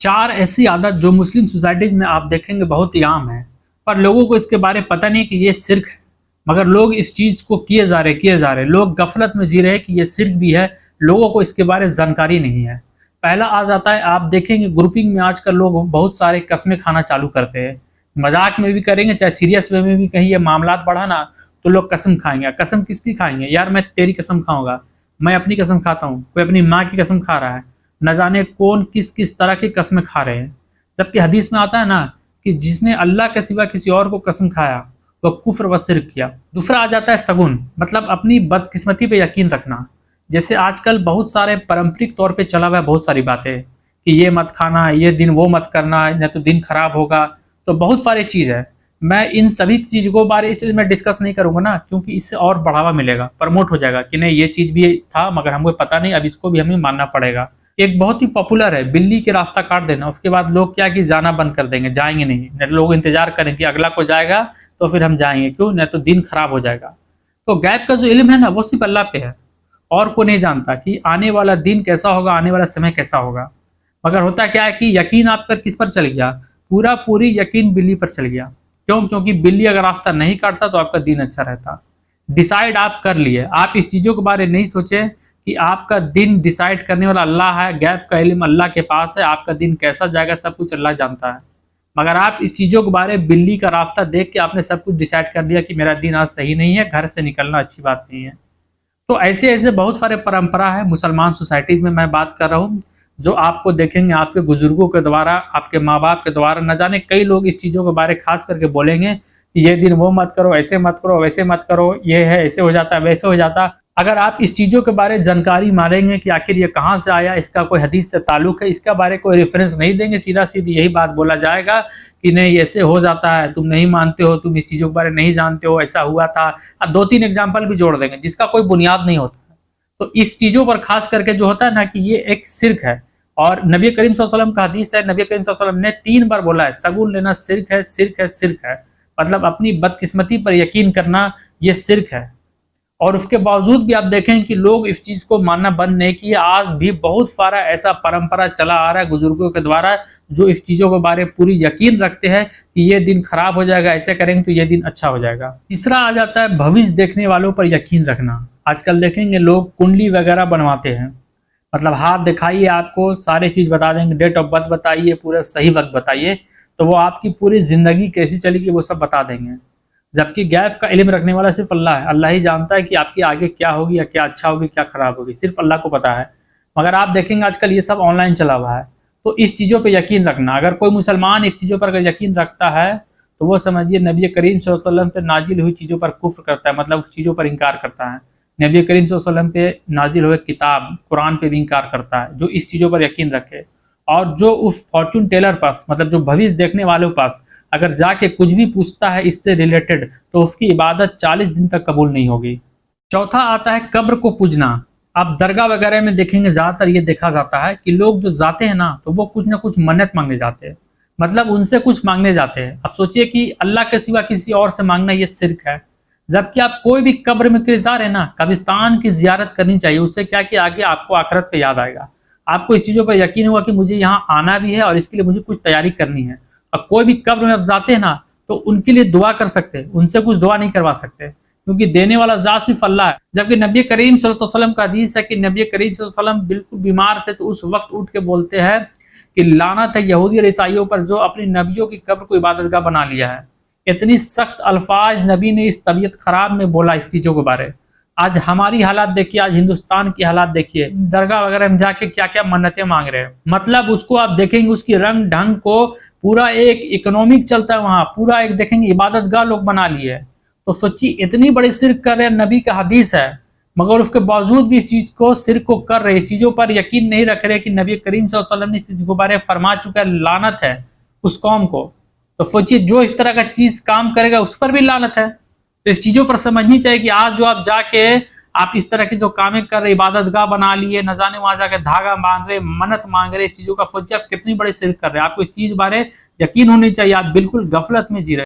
चार ऐसी आदत जो मुस्लिम सोसाइटीज में आप देखेंगे बहुत ही आम है, पर लोगों को इसके बारे में पता नहीं कि ये शिर्क है। मगर लोग इस चीज को किए जा रहे लोग गफलत में जी रहे हैं कि ये शिर्क भी है। लोगों को इसके बारे में जानकारी नहीं है। पहला आ जाता है, आप देखेंगे ग्रुपिंग में आजकल लोग बहुत सारे कस्में खाना चालू करते हैं। मजाक में भी करेंगे, चाहे सीरियस वे में भी कहीं ये मामलात बढ़ा ना, तो लोग कसम खाएंगे। कसम किसकी खाएंगे? यार मैं तेरी कसम खाऊंगा, मैं अपनी कसम खाता हूँ, कोई अपनी माँ की कसम खा रहा है। न जाने कौन किस किस तरह की कस्में खा रहे हैं। जबकि हदीस में आता है ना कि जिसने अल्लाह के सिवा किसी और को कसम खाया तो कुफ्र व शिर्क किया। दूसरा आ जाता है सगुन, मतलब अपनी बदकिस्मती पे यकीन रखना। जैसे आजकल बहुत सारे पारंपरिक तौर पे चला हुआ है बहुत सारी बातें कि ये मत खाना, ये दिन वो मत करना, नहीं तो दिन खराब होगा। तो बहुत सारी चीज़ है। मैं इन सभी चीज़ को बारे इसलिए मैं डिस्कस नहीं करूंगा ना, क्योंकि इससे और बढ़ावा मिलेगा, प्रमोट हो जाएगा कि नहीं ये चीज़ भी था मगर हमको पता नहीं, अब इसको भी हमें मानना पड़ेगा। एक बहुत ही पॉपुलर है, बिल्ली के रास्ता काट देना। उसके बाद लोग क्या कि जाना बंद कर देंगे, जाएंगे नहीं। लोग इंतजार करें कि अगला को जाएगा तो फिर हम जाएंगे, क्यों? नहीं तो दिन खराब हो जाएगा। तो गैब का जो इल्म है ना, वो सिर्फ अल्लाह पे है और कोई नहीं जानता कि आने वाला दिन कैसा होगा, आने वाला समय कैसा होगा। मगर होता क्या है कि यकीन आप पर किस पर चल गया? पूरी यकीन बिल्ली पर चल गया। क्यों? क्योंकि बिल्ली अगर रास्ता नहीं काटता तो आपका दिन अच्छा रहता। डिसाइड आप कर लिए, आप इस चीज़ों के बारे में नहीं सोचे कि आपका दिन डिसाइड करने वाला अल्लाह है। गैब का इल्म अल्लाह के पास है, आपका दिन कैसा जाएगा सब कुछ अल्लाह जानता है। मगर आप इस चीज़ों के बारे में बिल्ली का रास्ता देख के आपने सब कुछ डिसाइड कर दिया कि मेरा दिन आज सही नहीं है, घर से निकलना अच्छी बात नहीं है। तो ऐसे ऐसे बहुत सारे परंपरा है मुसलमान सोसाइटीज़ में मैं बात कर रहा हूँ, जो आपको देखेंगे आपके बुजुर्गों के द्वारा, आपके माँ बाप के द्वारा। न जाने कई लोग इस चीज़ों के बारे खास करके बोलेंगे कि ये दिन वो मत करो, ऐसे मत करो, वैसे मत करो, ये है ऐसे हो जाता है, वैसे हो जाता। अगर आप इस चीज़ों के बारे में जानकारी मारेंगे कि आखिर ये कहाँ से आया, इसका कोई हदीस से ताल्लुक है, इसका बारे कोई रेफरेंस नहीं देंगे, सीधा सीधी यही बात बोला जाएगा कि नहीं ऐसे हो जाता है, तुम नहीं मानते हो, तुम इस चीज़ों के बारे में नहीं जानते हो, ऐसा हुआ था। अब 2-3 एग्जाम्पल भी जोड़ देंगे जिसका कोई बुनियाद नहीं होता। तो इस चीज़ों पर खास करके जो होता है ना कि ये एक शिर्क है। और नबी करीम सल्लल्लाहु अलैहि वसल्लम का हदीस है, नबी करीम सल्लल्लाहु अलैहि वसल्लम ने 3 बार बोला है सगुन लेना शिर्क है, शिर्क है, शिर्क है। मतलब अपनी बदकिस्मती पर यकीन करना ये शिर्क है। और उसके बावजूद भी आप देखें कि लोग इस चीज़ को मानना बंद नहीं किए। आज भी बहुत सारा ऐसा परंपरा चला आ रहा है बुजुर्गों के द्वारा, जो इस चीज़ों के बारे में पूरी यकीन रखते हैं कि ये दिन खराब हो जाएगा, ऐसे करेंगे तो ये दिन अच्छा हो जाएगा। तीसरा आ जाता है भविष्य देखने वालों पर यकीन रखना। आजकल देखेंगे लोग कुंडली वगैरह बनवाते हैं, मतलब हाथ दिखाइए, आपको सारी चीज़ बता देंगे, डेट ऑफ बर्थ बताइए, पूरा सही वक्त बताइए, तो वो आपकी पूरी ज़िंदगी कैसी चलेगी वो सब बता देंगे। जबकि गैब का इल्म रखने वाला सिर्फ अल्लाह है। अल्लाह ही जानता है कि आपकी आगे क्या होगी, या क्या अच्छा होगी, क्या खराब होगी, सिर्फ अल्लाह को पता है। मगर आप देखेंगे आजकल ये सब ऑनलाइन चला हुआ है। तो इस चीज़ों पे यकीन रखना, अगर कोई मुसलमान इस चीज़ों पर अगर यकीन रखता है तो वो समझिए नबी करीम सल्लल्लाहु अलैहि वसल्लम पे नाजिल हुई चीज़ों पर कुफ्र करता है, मतलब उस चीज़ों पर इनकार करता है। नबी करीम सल्लल्लाहु अलैहि वसल्लम पे नाजिल हुए किताब कुरान पे भी इनकार करता है। जो इस चीज़ों पर यकीन रखे और जो उस फॉर्चून टेलर पास, मतलब जो भविष्य देखने वालों पास अगर जाके कुछ भी पूछता है इससे रिलेटेड, तो उसकी इबादत 40 दिन तक कबूल नहीं होगी। चौथा आता है कब्र को पूजना। आप दरगाह वगैरह में देखेंगे ज़्यादातर ये देखा जाता है कि लोग जो जाते हैं ना, तो वो कुछ ना कुछ मन्नत मांगने जाते हैं, मतलब उनसे कुछ मांगने जाते हैं। अब सोचिए कि अल्लाह के सिवा किसी और से मांगना ये शिर्क है। जबकि आप कोई भी कब्र में जा रहे हैं ना, कब्रिस्तान की जियारत करनी चाहिए। उससे क्या कि आगे आपको आखिरत पे याद आएगा, आपको इस चीज़ों पर यकीन होगा कि मुझे यहाँ आना भी है और इसके लिए मुझे कुछ तैयारी करनी है। अब कोई भी कब्र में आप जाते हैं ना, तो उनके लिए दुआ कर सकते हैं, उनसे कुछ दुआ नहीं करवा सकते, क्योंकि देने वाला ज़ात सिर्फ अल्लाह है। जबकि नबी करीम सल्लल्लाहु अलैहि वसल्लम का हदीस है कि नबी करीम सल्लल्लाहु अलैहि वसल्लम बिल्कुल बीमार थे, तो उस वक्त उठ के बोलते हैं कि लानत है यहूदी और ईसाइयों पर जो अपनी नबियों की कब्र को इबादतगाह बना लिया है। इतनी सख्त अल्फाज नबी ने इस तबीयत खराब में बोला इस चीज़ों के बारे। आज हमारी हालात देखिए, आज हिंदुस्तान की हालात देखिए, दरगाह वगैरह में जाके क्या क्या मन्नतें मांग रहे हैं। मतलब उसको आप देखेंगे उसकी रंग ढंग को, पूरा एक इकोनॉमिक चलता है वहाँ, पूरा एक देखेंगे इबादतगाह लोग बना लिए है। तो सोचिए इतनी बड़ी शिर्क कर रहे हैं, नबी का हदीस है, मगर उसके बावजूद भी इस चीज़ को शिर्क को कर रहे, इस चीज़ों पर यकीन नहीं रख रहे कि नबी करीम सल्लल्लाहु अलैहि वसल्लम ने इस चीज़ के बारे में फरमा चुका है, लानत है उस कौम को। तो सोचिए जो इस तरह का चीज़ काम करेगा उस पर भी लानत है। तो इस चीज़ों पर समझनी चाहिए कि आज जो आप जाके आप इस तरह की जो कामें कर रहे, इबादतगाह बना लिए, न जाने वहां जाकर धागा बांध रहे, मन्नत मांग रहे, इस चीज़ों का सोचिए आप कितनी बड़ी शिर्क कर रहे हैं। आपको इस चीज़ बारे यकीन होनी चाहिए, आप बिल्कुल गफलत में जी रहे हैं।